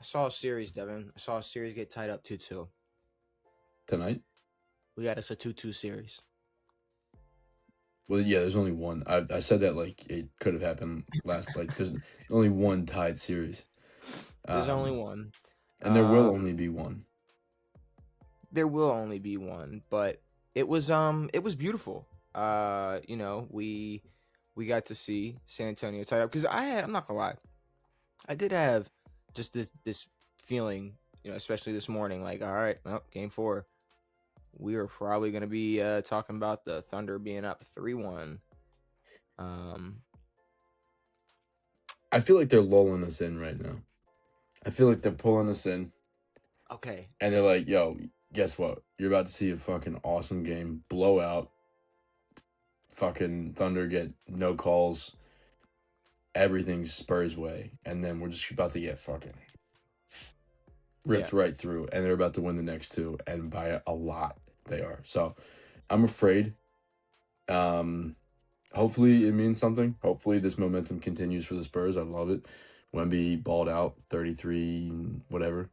I saw a series, Devin. I saw a series get tied up 2-2. Tonight? We got us a 2-2 series. Well, yeah, there's only one. I said that like it could have happened last. Like there's only one tied series. There's only one. And there will only be one. There will only be one, but it was beautiful. We got to see San Antonio tied up because I'm not gonna lie, I did have just this feeling, especially this morning, like, all right, well, game 4, we are probably gonna be talking about the Thunder being up 3-1. I feel like they're lulling us in right now. I feel like they're pulling us in. Okay. And they're like, yo, guess what? You're about to see a fucking awesome game. Blowout. Fucking Thunder get no calls. Everything's Spurs way. And then we're just about to get fucking ripped right through. And they're about to win the next 2. And by a lot, they are. So I'm afraid. Hopefully it means something. Hopefully this momentum continues for the Spurs. I love it. Wemby balled out 33 whatever.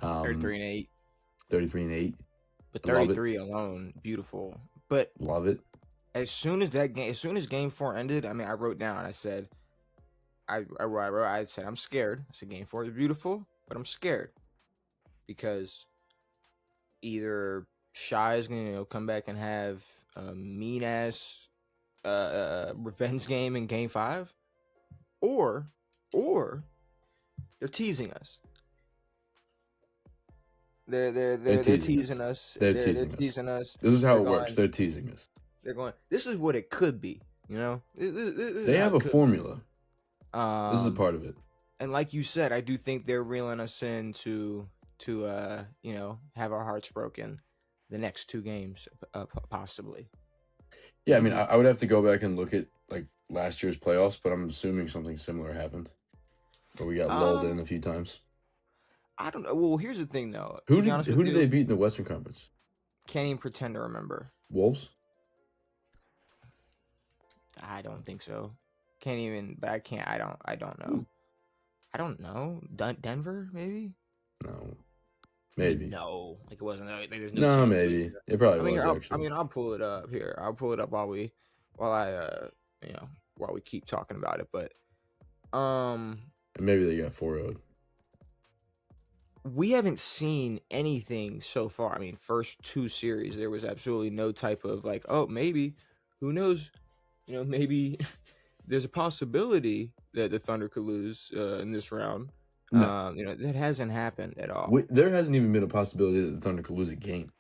33-8. 33-8. But 33 alone, beautiful. But love it. As soon as game 4 ended, I mean, I wrote down. I said, I said I'm scared. I said game 4 is beautiful, but I'm scared because either Shai is gonna come back and have a mean ass revenge game in game 5, or they're teasing us. They're teasing us. They're teasing us. This is how it works. They're teasing us. They're going, this is what it could be, They have a formula. This is a part of it. And like you said, I do think they're reeling us in to have our hearts broken the next 2 games, possibly. Yeah, I mean, I would have to go back and look at like last year's playoffs, but I'm assuming something similar happened, where we got lulled in a few times. I don't know. Well, here's the thing, though. Who did they beat in the Western Conference? Can't even pretend to remember. Wolves? I don't think so. Can't even. But I can't. I don't know. I don't know. Denver, maybe. No. Maybe. No. Like it wasn't. There's no chance. Maybe. It probably was. Actually. I'll pull it up here. I'll pull it up while we keep talking about it. But and maybe they got 4-0. We haven't seen anything so far. I mean, first 2 series, there was absolutely no type of like, oh, maybe, who knows? Maybe there's a possibility that the Thunder could lose in this round. No. That hasn't happened at all. There hasn't even been a possibility that the Thunder could lose a game.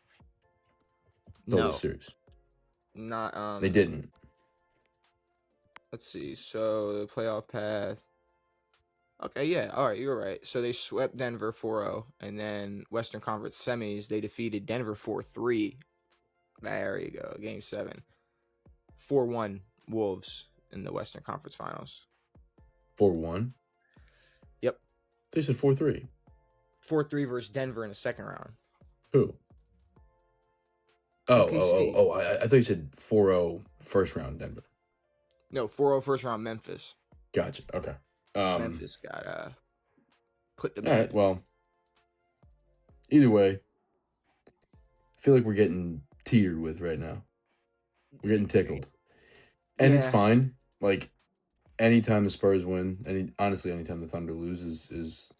No series. Not. They didn't. Let's see. So the playoff path. Okay, yeah, all right, you're right. So they swept Denver 4-0, and then Western Conference semis, they defeated Denver 4-3. There you go, Game 7. 4-1 Wolves in the Western Conference Finals. 4-1? Yep. They said 4-3. 4-3 versus Denver in the second round. Who? Oh, I thought you said 4-0 first round Denver. No, 4-0 first round Memphis. Gotcha, okay. Memphis got put to bed. All right, well, either way, I feel like we're getting teetered with right now. We're getting tickled. And it's fine. Like, anytime the Spurs win, honestly, anytime the Thunder loses is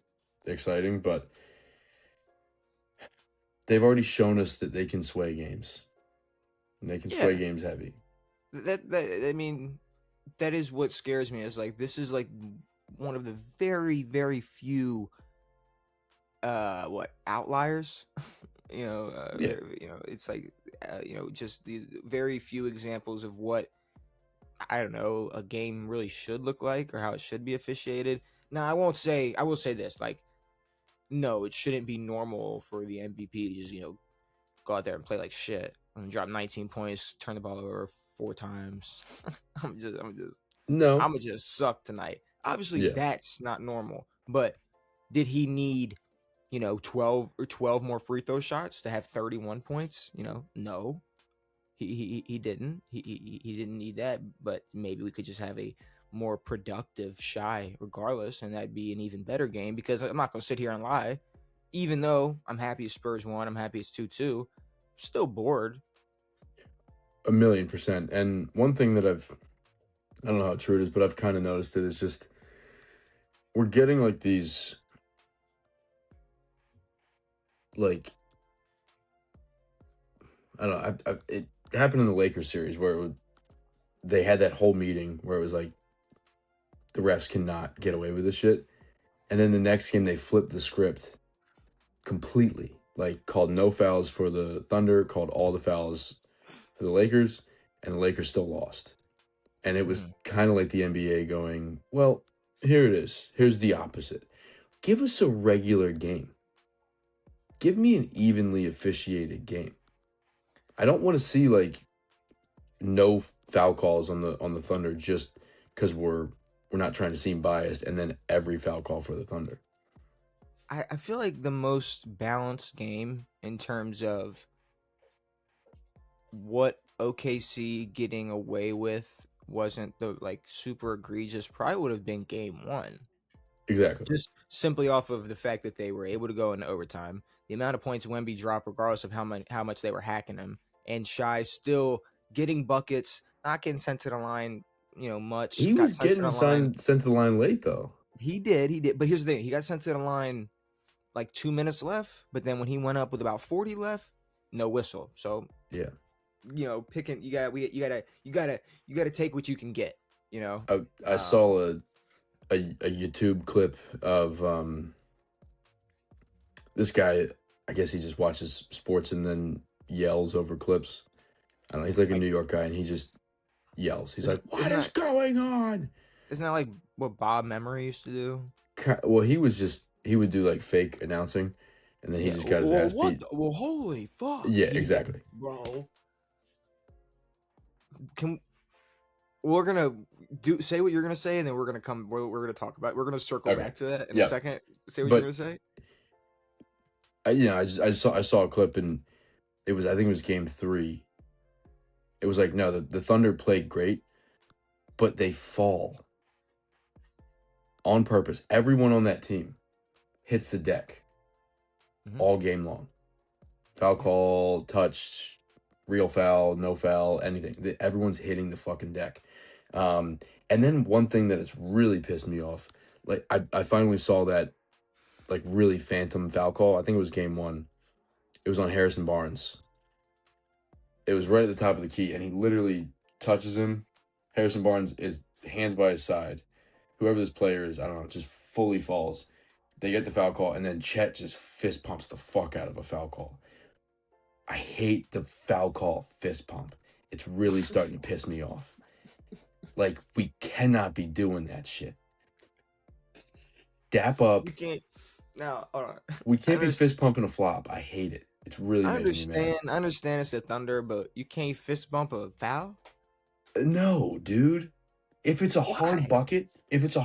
exciting, but they've already shown us that they can sway games. And they can sway games heavy. I mean, that is what scares me. Is like, this is like one of the very, very few outliers. It's like just the very few examples of what, I don't know, a game really should look like or how it should be officiated. Now, I will say this, like, no, it shouldn't be normal for the MVP to just, go out there and play like shit and drop 19 points, turn the ball over 4 times. I'm gonna just suck tonight. Obviously, that's not normal. But did he need, 12 more free throw shots to have 31 points? No, he didn't. He didn't need that. But maybe we could just have a more productive Shy regardless, and that'd be an even better game because I'm not going to sit here and lie. Even though I'm happy Spurs won, I'm happy it's 2-2. Still bored. 1,000,000%. And one thing that I don't know how true it is, but I've kind of noticed it is just we're getting like these like I don't know. It happened in the Lakers series where they had that whole meeting where it was like the refs cannot get away with this shit, and then the next game they flipped the script completely. Like called no fouls for the Thunder, called all the fouls for the Lakers, and the Lakers still lost. And it was kind of like the NBA going, well, here it is. Here's the opposite. Give us a regular game. Give me an evenly officiated game. I don't want to see like no foul calls on the Thunder just because we're not trying to seem biased, and then every foul call for the Thunder. I feel like the most balanced game in terms of what OKC getting away with wasn't the like super egregious. Probably would have been game one. Exactly. Just simply off of the fact that they were able to go into overtime, the amount of points Wemby dropped, regardless of how much they were hacking him, and Shy still getting buckets, not getting sent to the line, much. He Got was sent to getting the line. sent to the line late though. He did. But here's the thing: he got sent to the line like 2 minutes left. But then when he went up with about 40 left, no whistle. So yeah, picking you gotta take what you can get. I saw a YouTube clip of this guy. I guess he just watches sports and then yells over clips. I don't know. He's like a New York guy, and he just yells. He's like, "What is going on?" Isn't that like what Bob Memory used to do? Well, he would do like fake announcing, and then he just got his ass beat. Well, holy fuck! Yeah, exactly, bro. We're gonna say what you're gonna say, and then we're gonna talk about. We're gonna circle back to that in a second. Say what you're gonna say. I saw a clip, and I think it was game 3. It was like, no, the Thunder played great, but they fall on purpose. Everyone on that team hits the deck all game long. Foul call, touch, real foul, no foul, anything. Everyone's hitting the fucking deck. And then one thing that has really pissed me off, like I finally saw that like really phantom foul call. I think it was game 1. It was on Harrison Barnes. It was right at the top of the key, and he literally touches him. Harrison Barnes is hands by his side. Whoever this player is, I don't know, just fully falls. They get the foul call, and then Chet just fist pumps the fuck out of a foul call. I hate the foul call fist pump. It's really starting to piss me off. Like, we cannot be doing that shit. Dap up. You can't. No, hold on. We can't be fist pumping a flop. I hate it. It's really I making me mad. I understand it's the Thunder, but you can't fist bump a foul? No, dude. If it's a hard bucket, if it's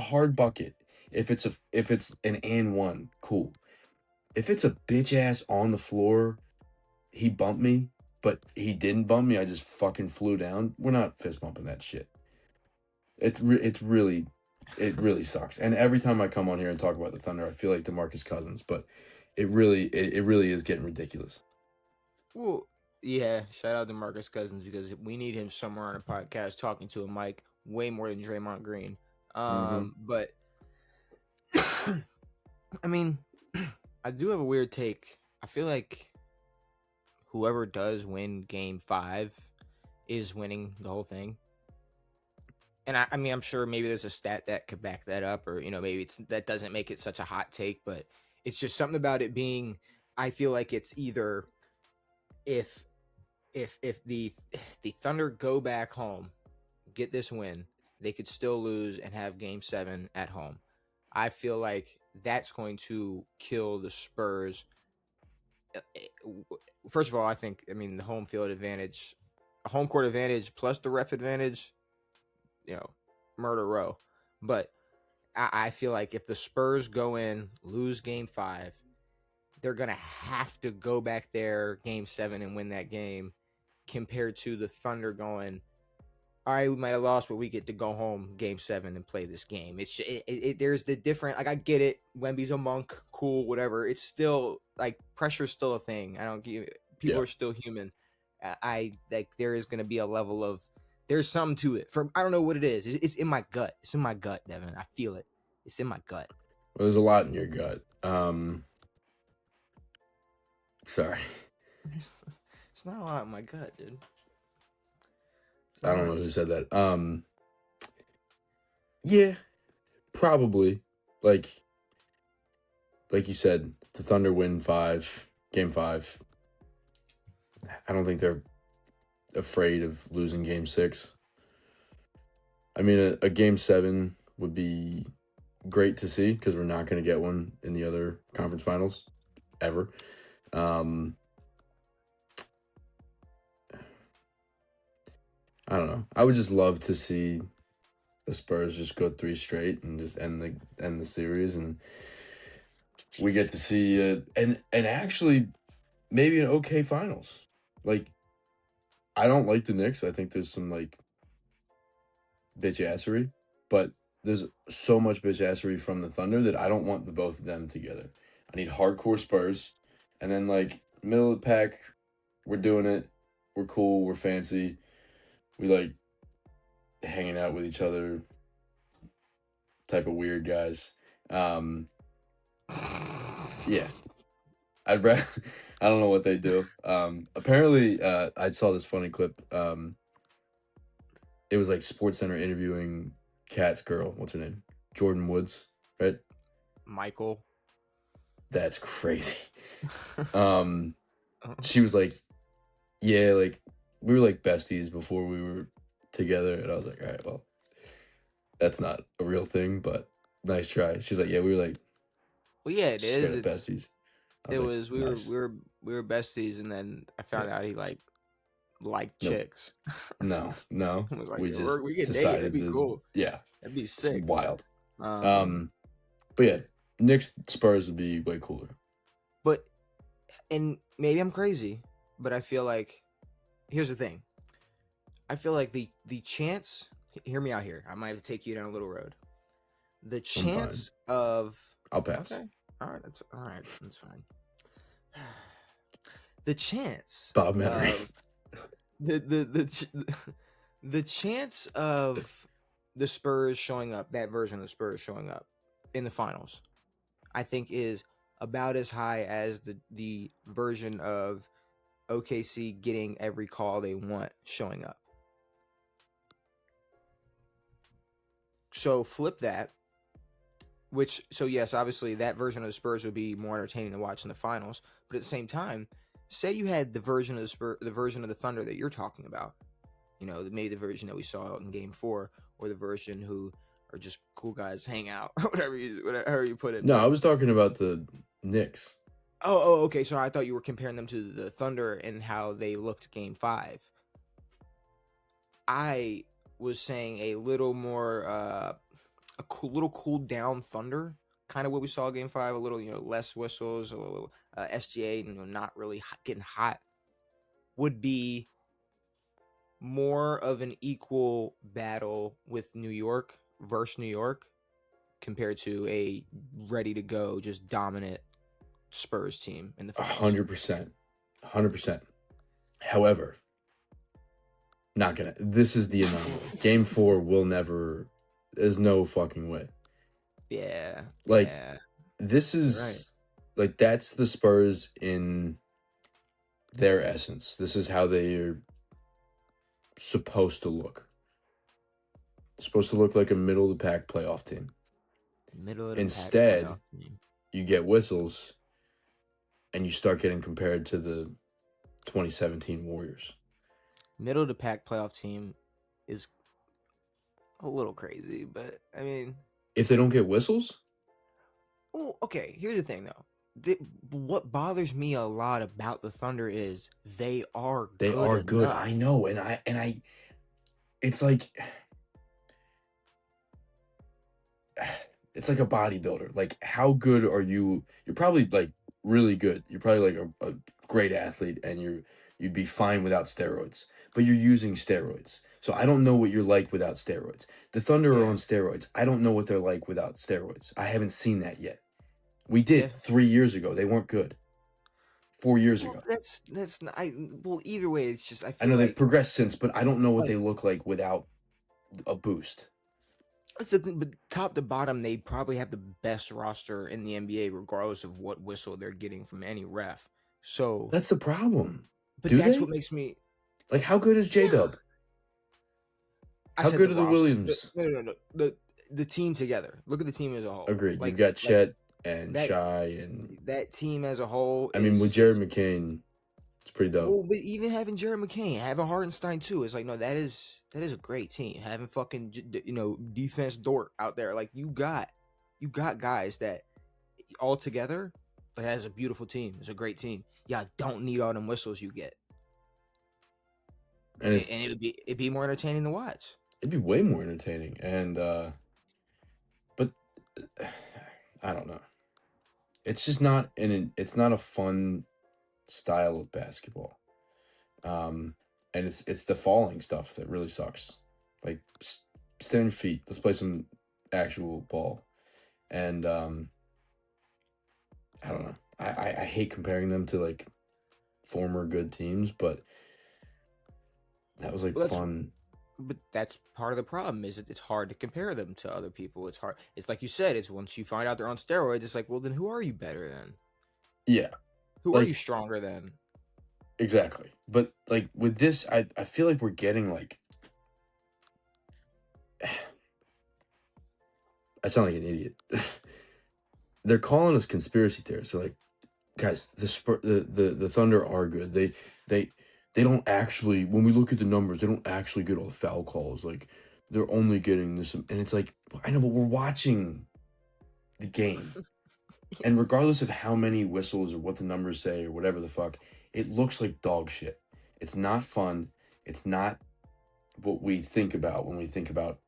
an and one, cool. If it's a bitch ass on the floor, he bumped me, but he didn't bump me. I just fucking flew down. We're not fist bumping that shit. It really sucks. And every time I come on here and talk about the Thunder, I feel like DeMarcus Cousins, but it really is getting ridiculous. Well, yeah, shout out to Marcus Cousins because we need him somewhere on a podcast talking to a mic way more than Draymond Green. But I mean, I do have a weird take. I feel like whoever does win game 5 is winning the whole thing. And I mean, I'm sure maybe there's a stat that could back that up, or maybe that doesn't make it such a hot take, but it's just something about it being. I feel like it's either if the Thunder go back home, get this win, they could still lose and have game 7 at home. I feel like that's going to kill the Spurs. First of all, the home field advantage, a home court advantage plus the ref advantage, murder row. But I feel like if the Spurs go in, lose game 5, they're going to have to go back there game 7 and win that game, compared to the Thunder going, all right, we might have lost, but we get to go home game 7 and play this game. There's the different, like, I get it. Wemby's a monk, cool, whatever. It's still like pressure's still a thing. I don't give people Yeah. are still human. I like there is going to be a level of there's something to it. I don't know what it is. It's in my gut. It's in my gut, Devin. I feel it. It's in my gut. Well, there's a lot in your gut. Sorry. It's not a lot in my gut, dude. I don't know who said that. Yeah, probably. Like you said, the Thunder win game 5. I don't think they're afraid of losing game 6. I mean, a game 7 would be great to see because we're not going to get one in the other conference finals ever. I don't know. I would just love to see the Spurs just go 3 straight and just end the series, and we get to see and actually maybe an okay finals. Like, I don't like the Knicks. I think there's some like bitch-assery, but there's so much bitch-assery from the Thunder that I don't want the both of them together. I need hardcore Spurs, and then like middle of the pack, we're doing it. We're cool. We're fancy. We like hanging out with each other. Type of weird guys. Yeah. I don't know what they do. Apparently, I saw this funny clip. It was like SportsCenter interviewing Cat's girl. What's her name? Jordan Woods, right? Michael. That's crazy. She was like, yeah, like we were like besties before we were together, and I was like, all right, well, that's not a real thing, but nice try. She's like, yeah, we were like, well, yeah, it is. It's besties. We were besties, and then I found out he liked chicks. No. I was like, we just we get decided dated. That'd be cool. Yeah, that'd be sick. It's wild. But yeah, Knicks Spurs would be way cooler. But and maybe I'm crazy, but I feel like here's the thing. I feel like the chance. Hear me out here. I might have to take you down a little road. The chance of I'll pass. Okay. All right. That's fine. The chance. Bob Memory. The chance of the Spurs showing up, that version of the Spurs showing up in the finals, I think is about as high as the version of OKC getting every call they want showing up. So flip that. Yes, obviously that version of the Spurs would be more entertaining to watch in the finals. But at the same time, say you had the version of the version of the Thunder that you're talking about. You know, maybe the version that we saw in Game 4, or the version who are just cool guys, hang out, or whatever you put it. No, I was talking about the Knicks. Oh, okay. So I thought you were comparing them to the Thunder and how they looked Game 5. I was saying a little more little cool down Thunder, kind of what we saw Game 5, a little less whistles, a little SGA, not really getting hot, would be more of an equal battle with New York versus New York compared to a ready to go, just dominant Spurs team in the finals. 100%. However, this is the anomaly. Game 4 will never. There's no fucking way. Yeah. This is right. Like, that's the Spurs in their essence. This is how they are supposed to look. They're supposed to look like a middle of the pack playoff team. Instead, you get whistles and you start getting compared to the 2017 Warriors. Middle of the pack playoff team is a little crazy, but I mean, if they don't get whistles? Oh, okay. Here's the thing, though. What bothers me a lot about the Thunder is they are good. I know, and I, it's like a bodybuilder. Like, how good are you? You're probably like really good. You're probably like a great athlete, and you'd be fine without steroids. But you're using steroids. So I don't know what you're like without steroids. The Thunder are Yeah. on steroids. I don't know what they're like without steroids. I haven't seen that yet. We Yeah. did 3 years ago. They weren't good. 4 years Well, ago. that's not. Well, either way, it's just I I feel know they've like progressed since, but I don't know what like they look like without a boost. that's the thing. But top to bottom, they probably have the best roster in the NBA, regardless of what whistle they're getting from any ref. So, That's the problem. but Do that's they? what makes me. Like, how good is J Yeah, Dub? I How said good the are the roster. Williams? No. The team together. Look at the team as a whole. Agreed. You've Like got like Chet and that Shy, and that team as a whole I mean, with Jared is McCain, it's pretty dope. well. But even having Jared McCain, having Hartenstein too, it's like no, that is a great team. Having fucking defense Dort out there, like you got guys that all together, like that is a beautiful team. It's a great team. Yeah, I don't need all them whistles you get, And and it'd be more entertaining to watch. it'd be way more entertaining. And but I don't know. It's just not it's not a fun style of basketball. And it's the falling stuff that really sucks. Like stand on your feet. Let's play some actual ball. And I don't know. I hate comparing them to like former good teams, but that was like Well, fun. but that's part of the problem is it's hard to compare them to other people. It's hard. It's like you said. It's once you find out they're on steroids, it's like, well, then who are you better than? Yeah, Who are you like stronger than? exactly. But like with this, I feel like we're getting like I sound like an idiot. They're calling us conspiracy theorists. They're like, guys, the Thunder are good. They they don't actually, when we look at the numbers, they don't actually get all the foul calls. Like they're only getting this, and it's like I know, but we're watching the game, and regardless of how many whistles or what the numbers say or whatever the fuck, it looks like dog shit. It's not fun. It's not what we think about when we think about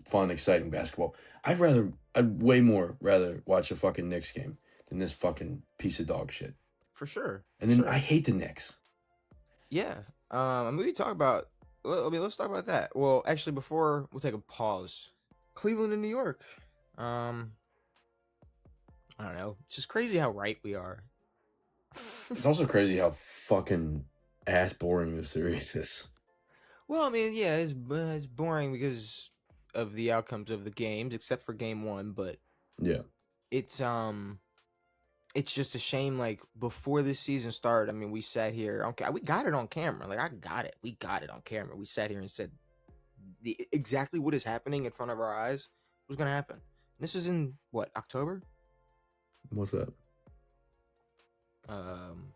fun, exciting basketball. I'd way more rather watch a fucking Knicks game than this fucking piece of dog shit. For sure. And then I hate the Knicks. Yeah. I mean, we talk about. I mean, let's talk about that. Well, actually, before we'll take a pause. Cleveland and New York. I don't know. It's just crazy how right we are. It's also crazy how fucking ass boring this series is. Well, I mean, yeah, it's boring because of the outcomes of the games, except for game one. But Yeah. it's just a shame. Like before this season started, I mean, we sat here. Okay, we got it on camera. Like I got it. We got it on camera. We sat here and said exactly what is happening in front of our eyes was going to happen. And this is in what, October? What's that? Um,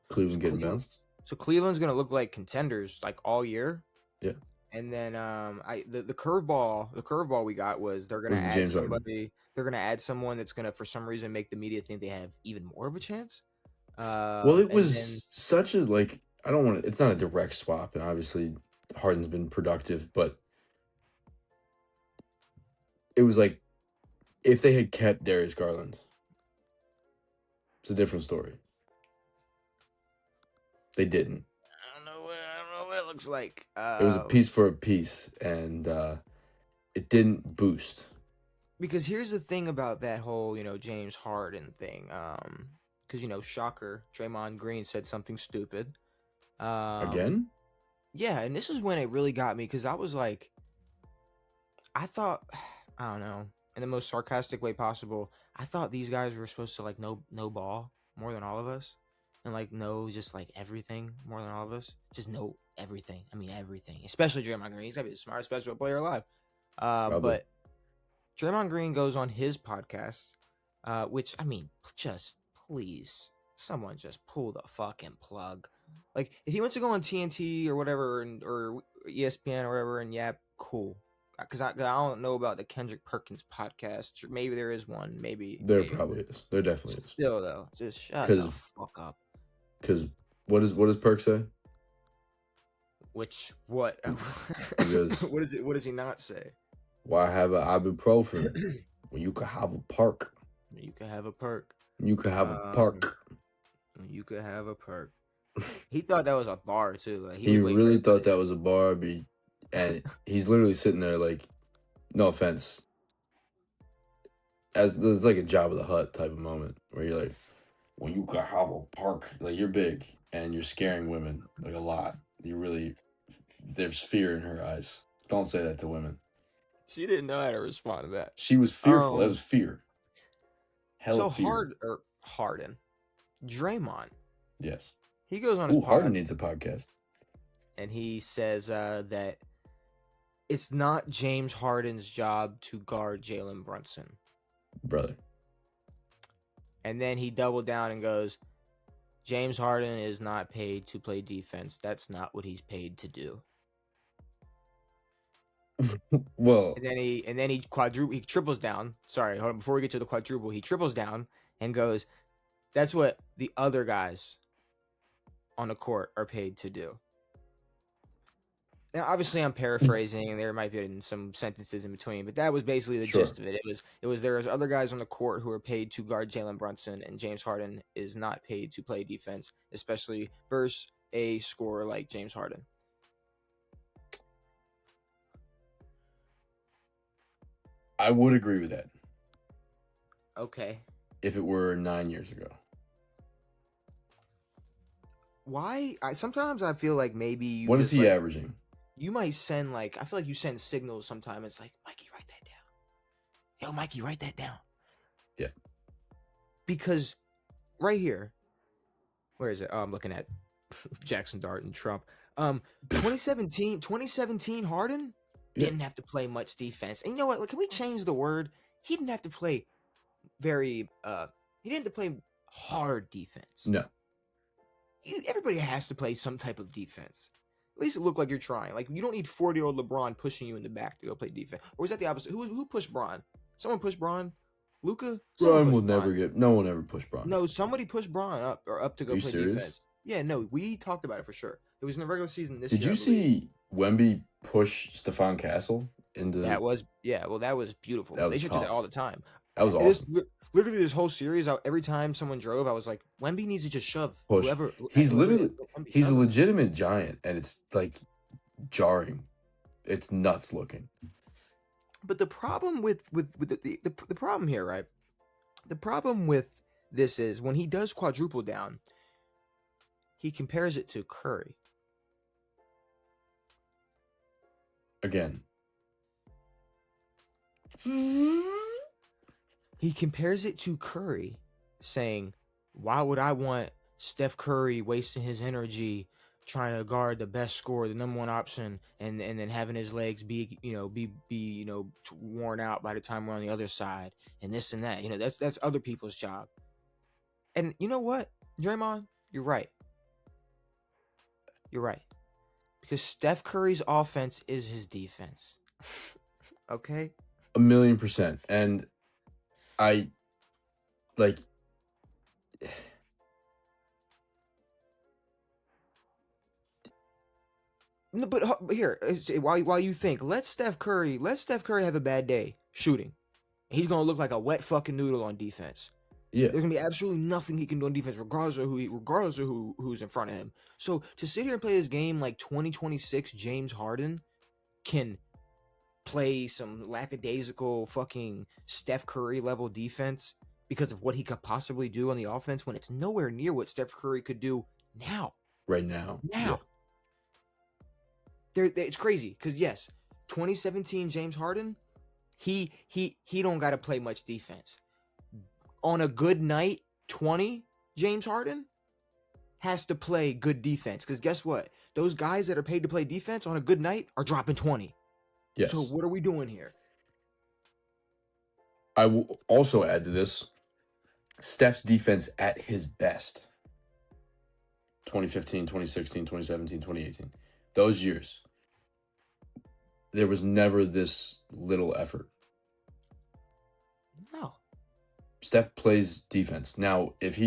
Cleveland getting bounced? So Cleveland's going to look like contenders like all year. Yeah. And then the curveball we got was they're going to add somebody. They're going to add someone that's going to for some reason make the media think they have even more of a chance. Well, it was such a like I don't want to. It's not a direct swap, and obviously Harden's been productive, but it was like if they had kept Darius Garland, it's a different story. They didn't. I don't know what it looks like. It was a piece for a piece, and it didn't boost. Because here's the thing about that whole, James Harden thing. Because, shocker, Draymond Green said something stupid. Again? Yeah, and this is when it really got me, because I was like, I thought, I don't know, in the most sarcastic way possible, I thought these guys were supposed to, like, know ball more than all of us. And, like, know just, like, everything more than all of us. Just know everything. I mean, everything. Especially Draymond Green. He's got to be the smartest basketball player alive. But Draymond Green goes on his podcast, which, I mean, just please, someone just pull the fucking plug. Like, if he went to go on TNT or whatever, or ESPN or whatever, and yeah, cool. Because I don't know about the Kendrick Perkins podcast. Maybe there is one. Maybe. Probably is. There definitely is. Still, though, just shut the fuck up. Because what does Perk say? What? What does he not say? Why have an ibuprofen when you could have a perk? You could have a perk. You could have a perk. You could have a perk. He thought that was a bar too. Like, he really thought that was a bar. But And he's literally sitting there like, no offense, as there's like a Job of the Hutt type of moment where you're like, when you could have a park, like you're big and you're scaring women like a lot. You really, there's fear in her eyes. Don't say that to women. She didn't know how to respond to that. She was fearful. That was fear. Hell of fear. Harden, Draymond. Yes. He goes on his pod. Harden needs a podcast. And he says that it's not James Harden's job to guard Jalen Brunson. Brother. And then he doubled down and goes, James Harden is not paid to play defense. That's not what he's paid to do. Well, and then he triples down. Sorry, hold on, before we get to the quadruple, he triples down and goes, that's what the other guys on the court are paid to do. Now, obviously, I'm paraphrasing, and there might be some sentences in between, but that was basically the gist of it. It was there was other guys on the court who are paid to guard Jalen Brunson, and James Harden is not paid to play defense, especially versus a scorer like James Harden. I would agree with that. Okay. If it were 9 years ago. Why? Sometimes I feel like maybe you. What is he averaging? You might send I feel like you send signals sometimes. It's like, Mikey, write that down. Yo, Mikey, write that down. Yeah. Because right here, where is it? Oh, I'm looking at Jackson Dart and Trump. 2017 Harden didn't have to play much defense. And you know what? Can we change the word? He didn't have to play he didn't have to play hard defense. No. Everybody has to play some type of defense. At least it look like you're trying. Like, you don't need 40-year-old LeBron pushing you in the back to go play defense. Or is that the opposite? Who pushed Bron? Someone pushed Bron? Luka? Bron will never get. No one ever pushed Bron. No, somebody pushed Bron up to go play defense. Yeah, no, we talked about it for sure. It was in the regular season this year. Did you see Wemby push Stephon Castle into? That was beautiful. They should do that all the time. That was awesome. Literally, this whole series, every time someone drove, I was like, Wemby needs to just shove push. Whoever. He's a legitimate giant, and it's like jarring. It's nuts looking. But the problem with the problem here, right? The problem with this is when he does quadruple down, he compares it to Curry. Again. He compares it to Curry, saying, why would I want Steph Curry wasting his energy trying to guard the best scorer, the number one option, and then having his legs be worn out by the time we're on the other side, and this and that. That's other people's job. And you know what, Draymond, you're right. You're right. Because Steph Curry's offense is his defense. Okay? 1,000,000%. And I like no, but here, while you think, let Steph Curry have a bad day shooting. He's gonna look like a wet fucking noodle on defense. Yeah, there's gonna be absolutely nothing he can do on defense, regardless of who's in front of him. So to sit here and play this game like 2026 James Harden can play some lackadaisical fucking Steph Curry level defense because of what he could possibly do on the offense when it's nowhere near what Steph Curry could do now. Right now. Yeah. It's crazy because yes, 2017 James Harden, he don't got to play much defense. On a good night, 20 James Harden has to play good defense because guess what? Those guys that are paid to play defense on a good night are dropping 20. Yes. So what are we doing here? I will also add to this, Steph's defense at his best. 2015, 2016, 2017, 2018. Those years, there was never this little effort. No. Steph plays defense. Now, if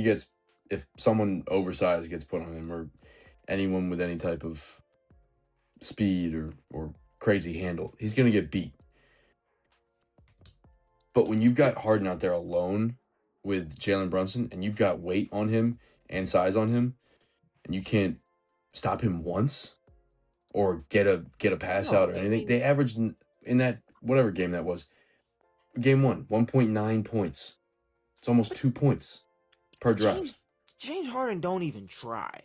someone oversized gets put on him or anyone with any type of speed or crazy handle, he's going to get beat. But when you've got Harden out there alone with Jalen Brunson and you've got weight on him and size on him and you can't stop him once, or get a pass out or anything. They averaged in that whatever game that was, game 1, 1.9 points. It's almost 2 points per drive. James Harden don't even try.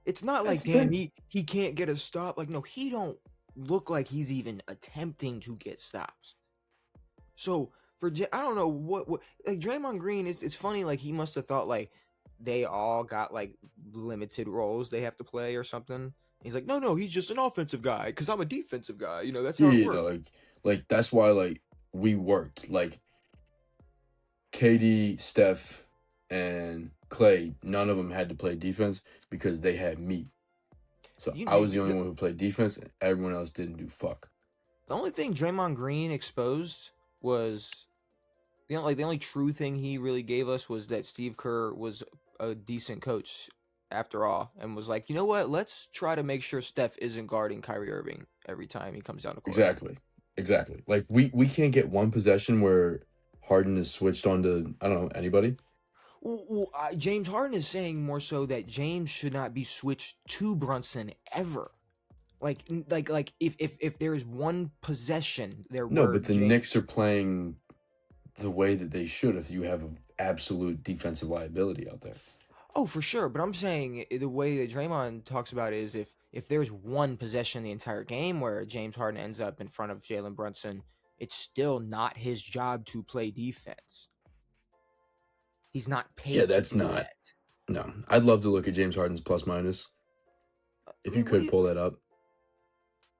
It's not That's like, damn, he can't get a stop. Like, no, he don't look like he's even attempting to get stops. So I don't know what like Draymond Green. It's funny. Like, he must have thought like they all got like limited roles they have to play or something. He's like, no, he's just an offensive guy because I'm a defensive guy. You know, that's how it works. Like that's why like we worked. Like KD, Steph, and Clay, none of them had to play defense because they had me. So I was the only one who played defense, and everyone else didn't do fuck. The only thing Draymond Green exposed was, the only true thing he really gave us was that Steve Kerr was a decent coach after all, and was like, you know what? Let's try to make sure Steph isn't guarding Kyrie Irving every time he comes down the court. Exactly. Like we can't get one possession where Harden is switched onto, I don't know, anybody. Well, James Harden is saying more so that James should not be switched to Brunson ever. Like if there is one possession there. No, but the Knicks are playing the way that they should if you have an absolute defensive liability out there. Oh, for sure. But I'm saying the way that Draymond talks about it is if there's one possession the entire game where James Harden ends up in front of Jalen Brunson, it's still not his job to play defense. He's not paid. Yeah, that's not. That. No, I'd love to look at James Harden's plus minus. If you could pull that up.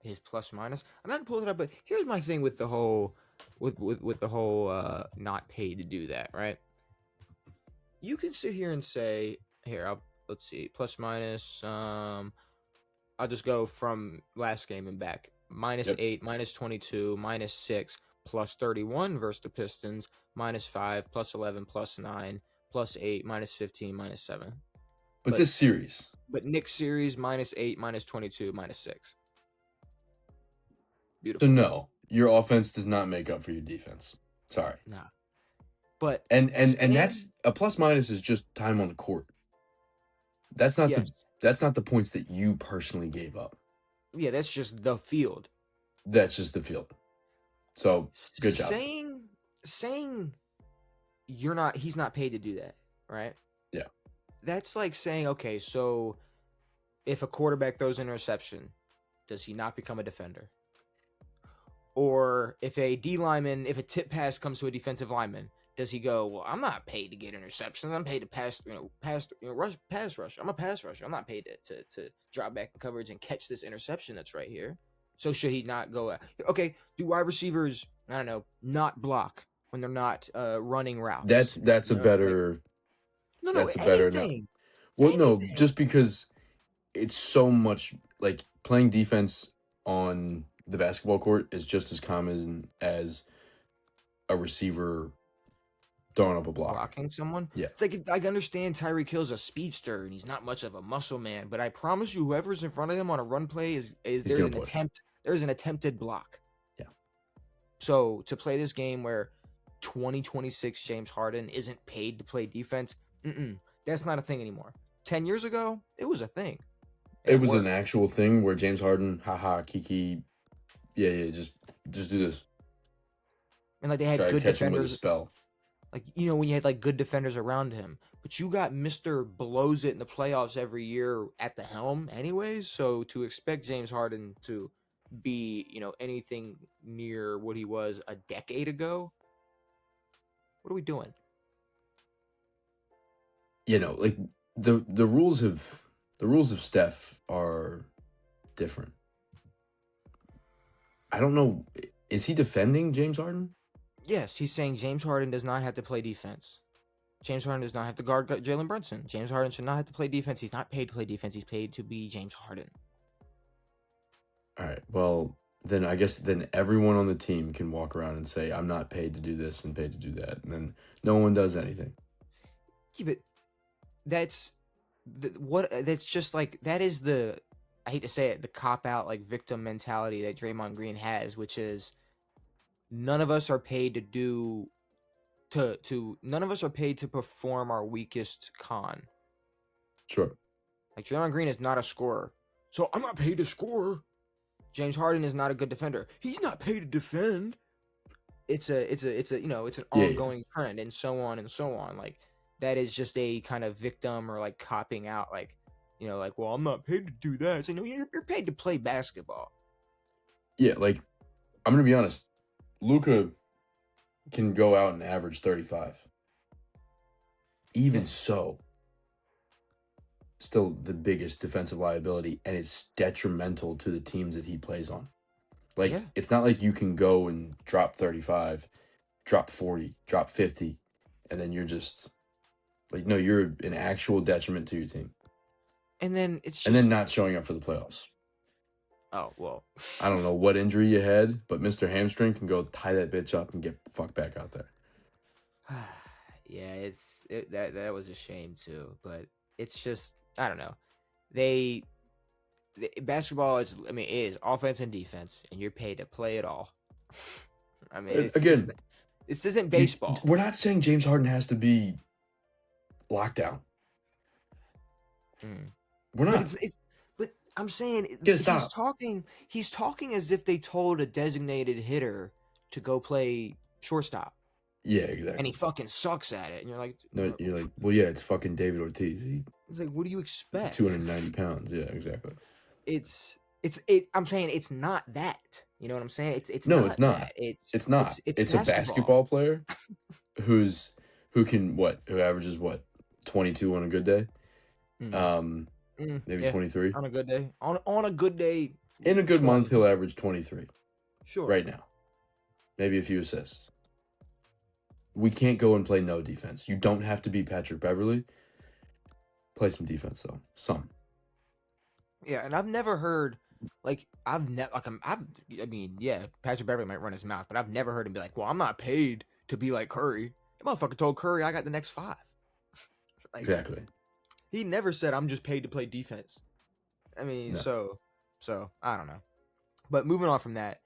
His plus minus. I'm not gonna pull it up, but here's my thing with the whole, with the whole not paid to do that, right? You can sit here and say, here, let's see, plus minus. I'll just go from last game and back. -8, -22, -6, +31 versus the Pistons, -5, +11, +9, +8, -15, -7. But this series. But Knicks series -8, -22, -6. Beautiful. So no, your offense does not make up for your defense. Sorry. Nah. But and that's a plus minus is just time on the court. That's not the points that you personally gave up. Yeah, that's just the field. That's just the field. So good job. Saying he's not paid to do that, right? Yeah. That's like saying, okay, so if a quarterback throws an interception, does he not become a defender? Or if a tip pass comes to a defensive lineman, does he go, well, I'm not paid to get interceptions. I'm paid to pass rush. I'm a pass rusher. I'm not paid to drop back in coverage and catch this interception that's right here. So should he not go? Okay, do wide receivers, I don't know, not block when they're not running routes? That's a better. That's a better. Well, no, just because it's so much like playing defense on the basketball court is just as common as a receiver throwing up a block. Blocking someone? Yeah. It's like, I understand Tyreek Hill's a speedster and he's not much of a muscle man, but I promise you whoever's in front of him on a run play there's an attempted block. Yeah. So to play this game where 2026 James Harden isn't paid to play defense, that's not a thing anymore. 10 years ago, it was a thing. It was an actual thing where James Harden, kiki, yeah, just do this. And like they had good defenders. Spell. Like, you know, when you had like good defenders around him, but you got Mr. Blows it in the playoffs every year at the helm anyways. So to expect James Harden to be, you know, anything near what he was a decade ago, what are we doing? You know, like the rules of Steph are different. I don't know. Is he defending James Harden? Yes, he's saying James Harden does not have to play defense. James Harden does not have to guard Jalen Brunson. James Harden should not have to play defense. He's not paid to play defense. He's paid to be James Harden. All right. Well, then I guess everyone on the team can walk around and say, I'm not paid to do this and paid to do that. And then no one does anything. Yeah, but that's just like, that is the, I hate to say it, the cop-out, like, victim mentality that Draymond Green has, which is none of us are paid none of us are paid to perform our weakest con. Sure. Like, Draymond Green is not a scorer. So I'm not paid to score. James Harden is not a good defender. He's not paid to defend. It's a you know, it's an Yeah, yeah. ongoing trend, and so on and so on. Like that is just a kind of victim or like copping out, like, you know, like, well, I'm not paid to do that. So, you know, you're paid to play basketball. Yeah, like, I'm going to be honest. Luka can go out and average 35. Even Yeah. so, still the biggest defensive liability, and it's detrimental to the teams that he plays on. Like, Yeah. it's not like you can go and drop 35, drop 40, drop 50, and then you're just like, no, you're an actual detriment to your team. And then it's just, and then not showing up for the playoffs. Oh, well. I don't know what injury you had, but Mr. Hamstring can go tie that bitch up and get the fuck back out there. Yeah, that was a shame too, but it's just, I don't know. Basketball is, I mean, it is offense and defense, and you're paid to play it all. I mean, Again, this isn't baseball. We're not saying James Harden has to be locked down. We're not. But I'm saying he's talking as if they told a designated hitter to go play shortstop. Yeah, exactly. And he fucking sucks at it. And you're like, no, you're like, well, yeah, it's fucking David Ortiz. It's like, what do you expect? 290 pounds. Yeah, exactly. I'm saying it's not that. You know what I'm saying? It's no, not it's not. That. It's not. It's a basketball player who averages 22 on a good day. Maybe 23 on a good day. On a good day. In a good 20. Month, he'll average 23. Sure. Right now, maybe a few assists. We can't go and play no defense. You don't have to be Patrick Beverley. Play some defense though. Some. Yeah, and I've never heard I mean, yeah, Patrick Beverley might run his mouth, but I've never heard him be like, "Well, I'm not paid to be like Curry." That motherfucker told Curry, "I got the next 5." Exactly. He never said, "I'm just paid to play defense." I mean, no. so I don't know. But moving on from that,